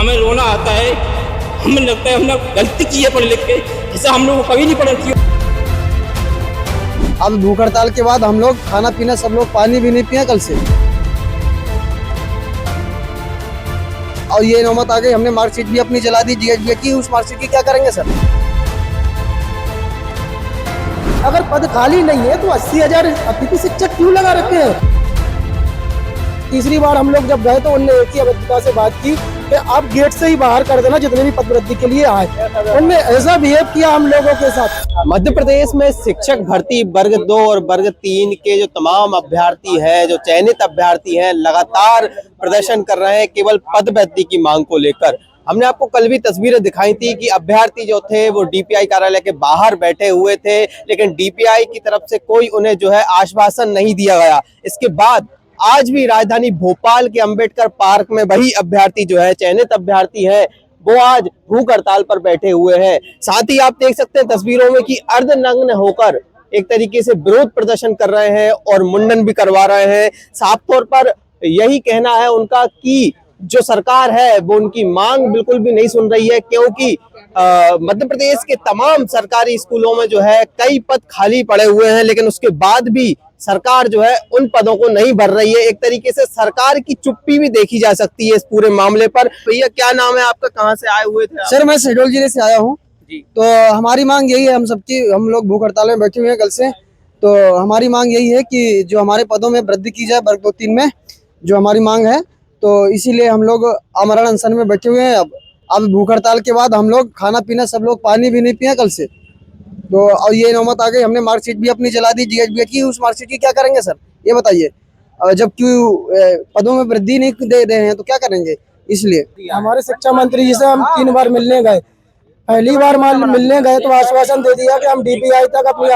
हमें रोना आता है, हमें लगता है हमने गलती की है पढ़ लिख के, ऐसा हम लोग को कभी नहीं पढ़ा किया। अब भूख हड़ताल के बाद हम लोग खाना पीना सब लोग पानी भी नहीं पिए कल से, और ये नौबत आ गई हमने मार्कशीट भी अपनी जला दी जीएचबी की। उस मार्कशीट की क्या करेंगे सर? अगर पद खाली नहीं है तो 80,000 अतिथि शिक्षक क्यों लगा रखे हैं? तीसरी बार हम लोग जब गए तो उनने एक ही अभद्रता से बात की कि आप गेट से ही बाहर कर देना जितने भी पद वृद्धि के लिए आए। उनने ऐसा बिहेव किया हम लोगों के साथ। मध्य प्रदेश में शिक्षक भर्ती वर्ग 2 और वर्ग 3 के जो तमाम अभ्यर्थी हैं, जो चयनित अभ्यर्थी हैं, लगातार प्रदर्शन कर रहे हैं केवल पद वृद्धि की मांग को लेकर। हमने आपको कल भी तस्वीरें दिखाई थी कि अभ्यर्थी जो थे वो डीपीआई कार्यालय के बाहर बैठे हुए थे, लेकिन डीपीआई की तरफ से कोई उन्हें जो है आश्वासन नहीं दिया गया। इसके बाद आज भी राजधानी भोपाल के अंबेडकर पार्क में वही अभ्यर्थी जो है, चयनित अभ्यर्थी है, वो आज भूख हड़ताल पर बैठे हुए हैं। साथ ही आप देख सकते हैं तस्वीरों में कि अर्धनग्न होकर एक तरीके से विरोध प्रदर्शन कर रहे हैं और मुंडन भी करवा रहे हैं। साफ तौर पर यही कहना है उनका कि जो सरकार है वो उनकी मांग बिल्कुल भी नहीं सुन रही है, क्योंकि मध्य प्रदेश के तमाम सरकारी स्कूलों में जो है कई पद खाली पड़े हुए हैं, लेकिन उसके बाद भी सरकार जो है उन पदों को नहीं भर रही है। एक तरीके से सरकार की चुप्पी भी देखी जा सकती है इस पूरे मामले पर। भैया क्या नाम है आपका, कहाँ से आए हुए थे आप? सर मैं शहडोल जिले से आया हूँ। तो हमारी मांग यही है, हम लोग भूख हड़ताल में बैठे हुए हैं कल से। तो हमारी मांग यही है कि जो हमारे पदों में वृद्धि की जाए वर्ग 2-3 में, जो हमारी मांग है। तो इसीलिए हम लोग आमरण अनशन में बैठे हुए हैं। अब भूख हड़ताल के बाद हम लोग खाना पीना सब लोग पानी भी नहीं पिए कल से। तो और ये नौबत आ गई हमने मार्कशीट भी अपनी जला दी जीएचबी की। उस मार्कशीट की क्या करेंगे सर, ये बताइए? जब क्यों पदों में वृद्धि नहीं दे रहे हैं तो क्या करेंगे? इसलिए हमारे शिक्षा मंत्री जी से हम 3 बार मिलने गए। पहली बार मिलने गए तो आश्वासन दे दिया कि हम डीपीआई तक अपनी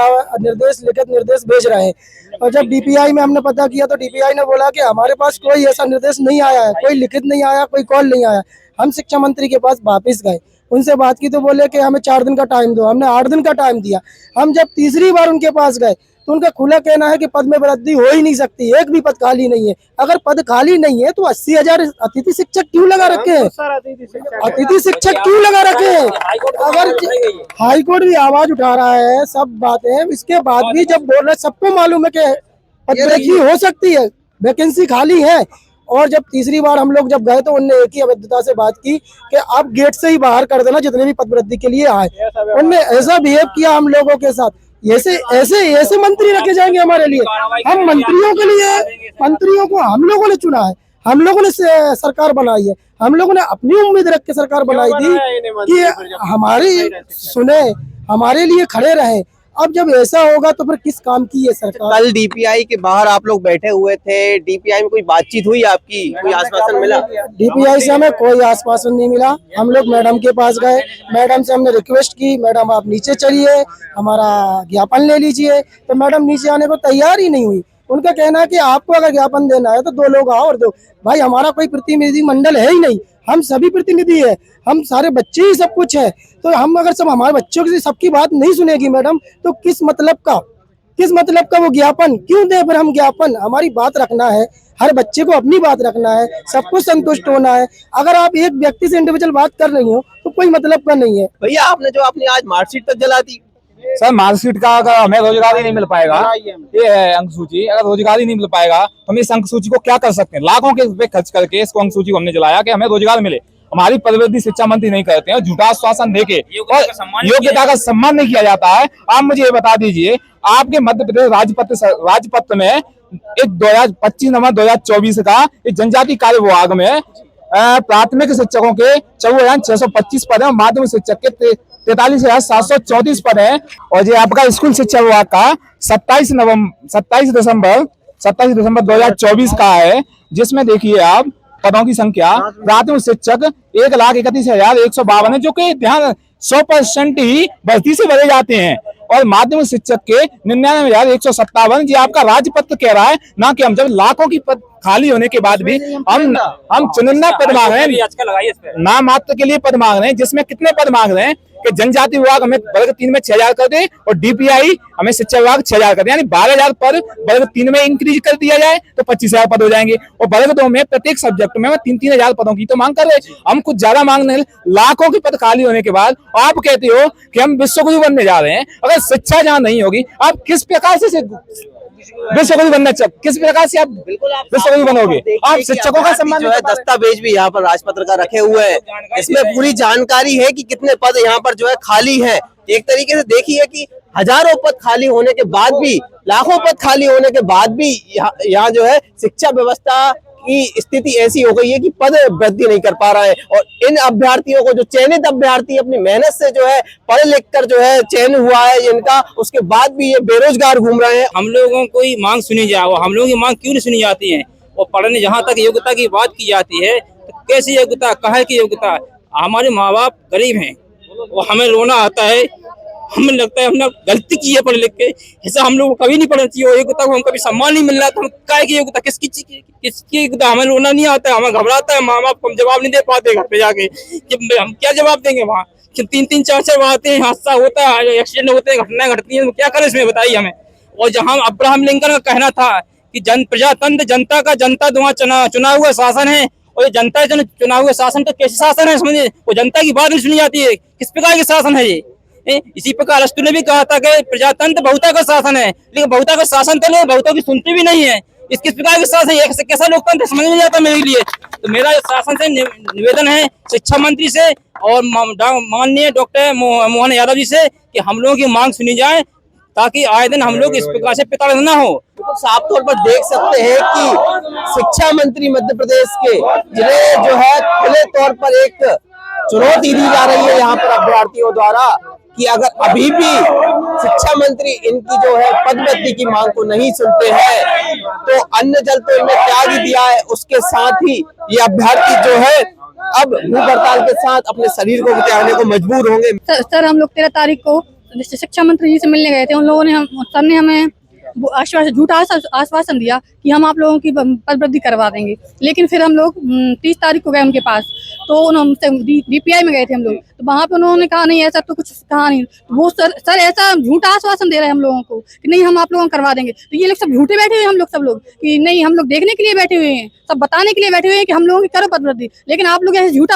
लिखित निर्देश भेज रहे हैं, और जब डीपीआई में हमने पता किया तो डीपीआई ने बोला कि हमारे पास कोई ऐसा निर्देश नहीं आया है, कोई लिखित नहीं आया, कोई कॉल नहीं आया। हम शिक्षा मंत्री के पास वापस गए, उनसे बात की तो बोले कि हमें 4 दिन का टाइम दो। हमने 8 दिन का टाइम दिया। हम जब तीसरी बार उनके पास गए तो उनका खुला कहना है कि पद में वृद्धि हो ही नहीं सकती, एक भी पद खाली नहीं है। अगर पद खाली नहीं है तो 80,000 अतिथि शिक्षक क्यों लगा रखे हैं? अतिथि शिक्षक क्यों लगा रखे हैं? अगर हाईकोर्ट भी आवाज उठा रहा है, सब बातें, इसके बाद भी जब बोल रहे, सबको मालूम है कि पद वृद्धि हो सकती है, वैकेंसी खाली है। और जब तीसरी बार हम लोग जब गए तो उनने एक ही अभद्रता से बात की कि आप गेट से ही बाहर कर देना जितने भी पद वृद्धि के लिए आए। उनने ऐसा बिहेव किया हम लोगों के साथ। ऐसे मंत्री रखे जाएंगे हमारे लिए? हम मंत्रियों के लिए, मंत्रियों को हम लोगों ने चुना है, हम लोगों ने सरकार बनाई है, हम लोगों ने अपनी उम्मीद रख के सरकार बनाई थी कि हमारी सुने, हमारे लिए खड़े रहे। अब जब ऐसा होगा तो फिर किस काम की है सरकार? कल डीपीआई के बाहर आप लोग बैठे हुए थे, डीपीआई में कोई बातचीत हुई आपकी, कोई आश्वासन मिला? डीपीआई से हमें कोई आश्वासन नहीं मिला। हम लोग मैडम के पास गए, मैडम से हमने रिक्वेस्ट की, मैडम आप नीचे चलिए, हमारा ज्ञापन ले लीजिए। तो मैडम नीचे आने को तैयार ही नहीं हुई। उनका कहना है कि आपको अगर ज्ञापन देना है तो 2 लोग आओ और दो। भाई हमारा कोई प्रतिनिधि मंडल है ही नहीं, हम सभी प्रतिनिधि है, हम सारे बच्चे ही सब कुछ है। तो हम अगर सब हमारे बच्चों की सबकी बात नहीं सुनेगी मैडम तो किस मतलब का वो ज्ञापन क्यों दे? फिर हम ज्ञापन, हमारी बात रखना है, हर बच्चे को अपनी बात रखना है, सबको संतुष्ट होना है। अगर आप एक व्यक्ति से इंडिविजुअल बात कर रही हो तो कोई मतलब का नहीं है। भैया आपने जो अपनी आज मार्कशीट तक जला दी? सर मार्कशीट का अगर हमें रोजगार ही नहीं मिल पाएगा, ये है अंक सूची, अगर रोजगार ही नहीं मिल पाएगा तो हम इस अंक सूची को क्या कर सकते हैं? लाखों के रुपए खर्च करके इसको अंक सूची को हमने जलाया कि हमें रोजगार मिले। हमारी पदवृद्धि शिक्षा मंत्री नहीं करते हैं, झूठा आश्वासन देके और योग्यता का सम्मान नहीं किया जाता है। आप मुझे ये बता दीजिए, आपके मध्य प्रदेश राजपत्र में एक 2025 नवंबर 2024 का एक जनजाति कार्य विभाग में प्राथमिक शिक्षकों के 14,625 पद है, माध्यमिक शिक्षक के 43,734 पद है। और ये आपका स्कूल शिक्षा विभाग का 27 दिसंबर 2024 का है, जिसमें देखिए आप पदों की संख्या प्राथमिक शिक्षक 1,31,152 है, जो कि ध्यान 100% ही भर्ती से भरे जाते हैं, और माध्यमिक शिक्षक के 99,157। जी आपका राजपत्र कह रहा है ना कि हम जब लाखों की पद खाली होने के बाद भी हम चुनिंदा पद मांग रहे हैं, नाम मात्र के लिए पद मांग रहे हैं, जिसमें कितने पद मांग रहे हैं? कि जनजाति विभाग हमें वर्ग 3 में 6,000 कर दे और डीपीआई हमें शिक्षा विभाग 6,000 कर दे, यानी 12,000 पर वर्ग 3 में इंक्रीज कर दिया जाए तो 25,000 पद हो जाएंगे। और वर्ग 2 में प्रत्येक सब्जेक्ट में 3-3 हजार पदों की तो मांग कर रहे, हम कुछ ज्यादा मांग नहीं, लाखों के पद खाली होने के बाद आप कहते हो कि हम विश्वगुरु बनने जा रहे हैं। अगर शिक्षा जहां नहीं होगी, आप किस प्रकार से विश्वगुरु बनना किस प्रकार से आप विश्वगुरु बनोगे? आप शिक्षकों का सम्मान जो है दस्तावेज भी यहाँ पर राजपत्र का रखे हुए हैं, इसमें पूरी जानकारी है कि कितने पद यहाँ पर जो है खाली है। एक तरीके से देखिए कि हजारों पद खाली होने के बाद भी, लाखों पद खाली होने के बाद भी यहाँ जो है शिक्षा व्यवस्था की स्थिति ऐसी हो गई है कि पद वृद्धि नहीं कर पा रहा है। और इन अभ्यर्थियों को, जो चयनित अभ्यर्थी अपनी मेहनत से जो है पढ़ लिख कर जो है चयन हुआ है इनका, उसके बाद भी ये बेरोजगार घूम रहे हैं। हम लोगों को मांग सुनी जाए, हम लोगों की मांग क्यों नहीं सुनी जाती है? और पढ़ने जहाँ तक योग्यता की बात की जाती है तो कैसी योग्यता, कहाँ की योग्यता? हमारे माँ बाप गरीब हैं और हमें रोना आता है, हमें लगता है हमने गलती की है पढ़ लिख के, ऐसा हम लोग को कभी नहीं पढ़ना चाहिए। योग्यता को हम कभी सम्मान नहीं मिल रहा, तो हम क्या की योग्यता, किसकी योग्यता? हमें रोना नहीं आता है, हमें घबराता है। माँ बाप को हम जवाब नहीं दे पाते घर पे जाके कि हम क्या जवाब देंगे। वहाँ 3-3 4-4 बार आते हैं, हादसा होता है, एक्सीडेंट होते हैं, घटनाएं घटती हैं, तो क्या करें इसमें बताइए हमें। और जहाँ अब्राहम लिंकन का कहना था कि प्रजातंत्र जनता का, जनता द्वारा चुना हुआ शासन है, और ये जनता चुना हुआ शासन तो कैसे शासन है समझिए? वो जनता की बात नहीं सुनी जाती है, किस प्रकार के शासन है ये? इसी प्रकार अरस्तु ने भी कहा था कि प्रजातंत्र बहुता का शासन है, लेकिन बहुता का शासन तो लोग बहुतों की सुनते भी नहीं है। इस किस प्रकार के शासन है, कैसा लोकतंत्र समझ नहीं आता मेरे लिए। तो मेरा शासन से निवेदन है शिक्षा मंत्री से और माननीय डॉक्टर मोहन यादव जी से कि हम लोगों की मांग सुनी जाए, ताकि आए दिन हम लोग इस प्रकार से प्रताड़ित न हो। तो साफ तौर पर देख सकते हैं कि शिक्षा मंत्री मध्य प्रदेश के, जिन्हें जो है खुले तौर पर एक चुनौती दी जा रही है यहाँ पर अभ्यर्थियों द्वारा कि अगर अभी भी शिक्षा मंत्री इनकी जो है पदोन्नति की मांग को नहीं सुनते हैं तो अन्न जल तो इन्हें त्याग ही दिया है। उसके साथ ही ये अभ्यर्थी जो है अब भूख हड़ताल के साथ अपने शरीर को त्यागने को मजबूर होंगे। सर हम लोग 13 तारीख को शिक्षा मंत्री जी से मिलने गए थे। उन लोगों ने सर ने हमें आश्वासन, झूठा आश्वासन दिया कि हम आप लोगों की पद वृद्धि करवा देंगे, लेकिन फिर हम लोग 30 तारीख को गए उनके पास, तो उन्होंने डीपीआई में गए थे हम लोग, तो वहाँ पे उन्होंने कहा नहीं ऐसा तो कुछ कहा नहीं। वो सर ऐसा झूठा आश्वासन दे रहे हैं हम लोगों को कि नहीं हम आप लोगों को करवा देंगे। तो ये लोग सब झूठे बैठे हुए हैं, हम लोग सब लोग कि नहीं, हम लोग देखने के लिए बैठे हुए हैं, सब बताने के लिए बैठे हुए हैं कि हम लोगों की करो पद वृद्धि, लेकिन आप लोग ऐसे झूठा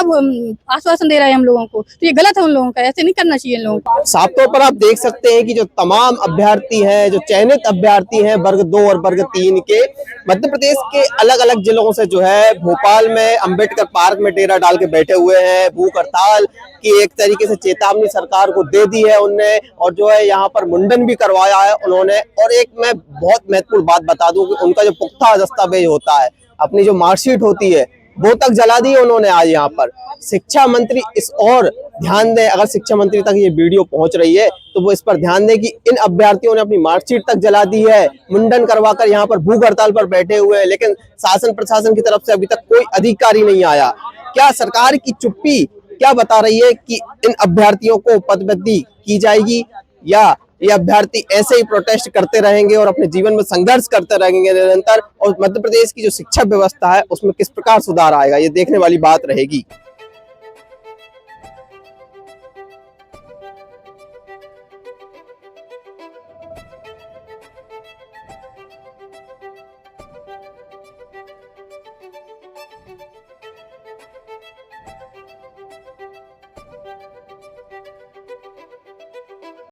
आश्वासन दे रहे हैं हम लोगों को। तो ये गलत है उन लोगों का, ऐसे नहीं करना चाहिए इन लोगों को। साफ तौर पर आप देख सकते हैं कि जो तमाम अभ्यर्थी हैं, जो चयनित अभ्यर्थी हैं वर्ग 2 और वर्ग 3 के, मध्य प्रदेश के अलग अलग जिलों से जो है भोपाल में अंबेडकर पार्क में डेरा डाल के बैठे हुए हैं। भूख हड़ताल की एक तरीके से चेतावनी सरकार को दे दी है उनने, और जो है यहाँ पर मुंडन भी करवाया है उन्होंने। और एक मैं बहुत महत्वपूर्ण बात बता दूं कि उनका जो पुख्ता दस्तावेज होता है, अपनी जो मार्कशीट होती है, वो तक जला दी है उन्होंने आज यहाँ पर। शिक्षा मंत्री इस और ध्यान दें, अगर शिक्षा मंत्री तक ये वीडियो पहुंच रही है तो वो इस पर ध्यान दें कि इन अभ्यर्थियों ने अपनी मार्कशीट तक जला दी है, मुंडन करवाकर यहाँ पर भूख हड़ताल पर बैठे हुए हैं, लेकिन शासन प्रशासन की तरफ से अभी तक कोई अधिकारी नहीं आया। क्या सरकार की चुप्पी क्या बता रही है कि इन अभ्यर्थियों को पदोन्नति की जाएगी, या ये अभ्यर्थी ऐसे ही प्रोटेस्ट करते रहेंगे और अपने जीवन में संघर्ष करते रहेंगे निरंतर, और मध्य प्रदेश की जो शिक्षा व्यवस्था है उसमें किस प्रकार सुधार आएगा, ये देखने वाली बात रहेगी।